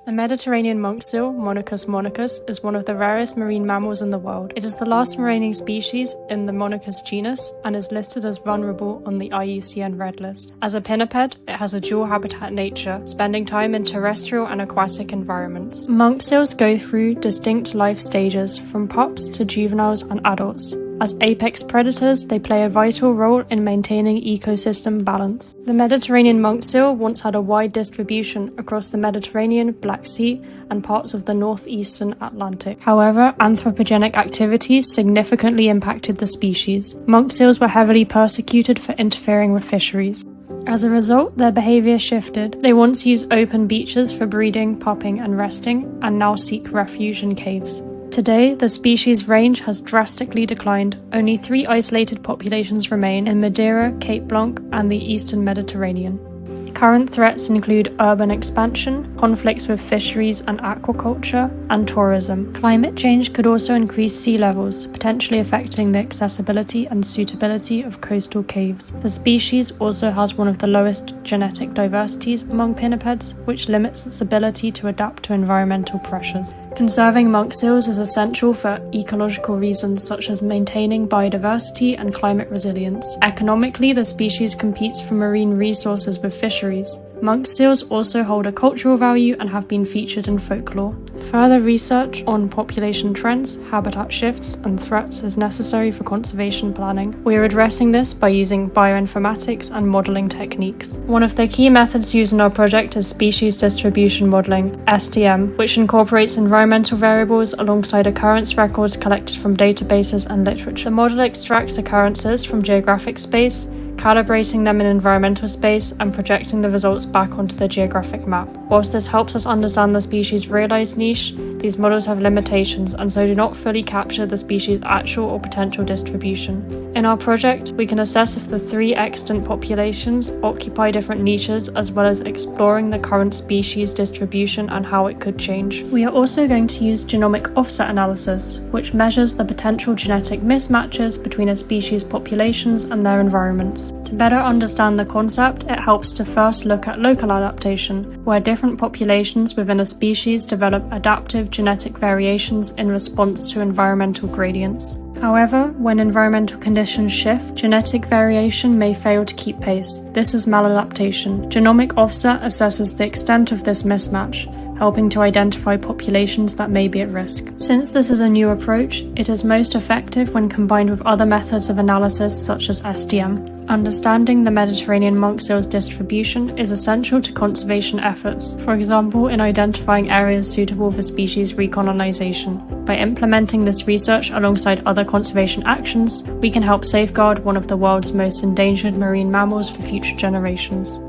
The Mediterranean monk seal, Monachus monachus, is one of the rarest marine mammals in the world. It is the last remaining species in the Monachus genus and is listed as vulnerable on the IUCN Red List. As a pinniped, it has a dual habitat nature, spending time in terrestrial and aquatic environments. Monk seals go through distinct life stages, from pups to juveniles and adults. As apex predators, they play a vital role in maintaining ecosystem balance. The Mediterranean monk seal once had a wide distribution across the Mediterranean, Black Sea, and parts of the northeastern Atlantic. However, anthropogenic activities significantly impacted the species. Monk seals were heavily persecuted for interfering with fisheries. As a result, their behavior shifted. They once used open beaches for breeding, pupping, and resting, and now seek refuge in caves. Today, the species range has drastically declined. Only 3 isolated populations remain in Madeira, Cape Blanc, and the eastern Mediterranean. Current threats include urban expansion, conflicts with fisheries and aquaculture, and tourism. Climate change could also increase sea levels, potentially affecting the accessibility and suitability of coastal caves. The species also has one of the lowest genetic diversities among pinnipeds, which limits its ability to adapt to environmental pressures. Conserving monk seals is essential for ecological reasons such as maintaining biodiversity and climate resilience. Economically, the species competes for marine resources with fisheries. Monk seals also hold a cultural value and have been featured in folklore. Further research on population trends, habitat shifts, and threats is necessary for conservation planning. We are addressing this by using bioinformatics and modeling techniques. One of the key methods used in our project is species distribution modeling, SDM, which incorporates environmental variables alongside occurrence records collected from databases and literature. The model extracts occurrences from geographic space, calibrating them in environmental space and projecting the results back onto the geographic map. Whilst this helps us understand the species' realized niche, these models have limitations and so do not fully capture the species' actual or potential distribution. In our project, we can assess if the 3 extant populations occupy different niches, as well as exploring the current species distribution and how it could change. We are also going to use genomic offset analysis, which measures the potential genetic mismatches between a species' populations and their environments. To better understand the concept, it helps to first look at local adaptation, where different populations within a species develop adaptive genetic variations in response to environmental gradients. However, when environmental conditions shift, genetic variation may fail to keep pace. This is maladaptation. Genomic offset assesses the extent of this mismatch, helping to identify populations that may be at risk. Since this is a new approach, it is most effective when combined with other methods of analysis such as SDM. Understanding the Mediterranean monk seal's distribution is essential to conservation efforts, for example in identifying areas suitable for species recolonization. By implementing this research alongside other conservation actions, we can help safeguard one of the world's most endangered marine mammals for future generations.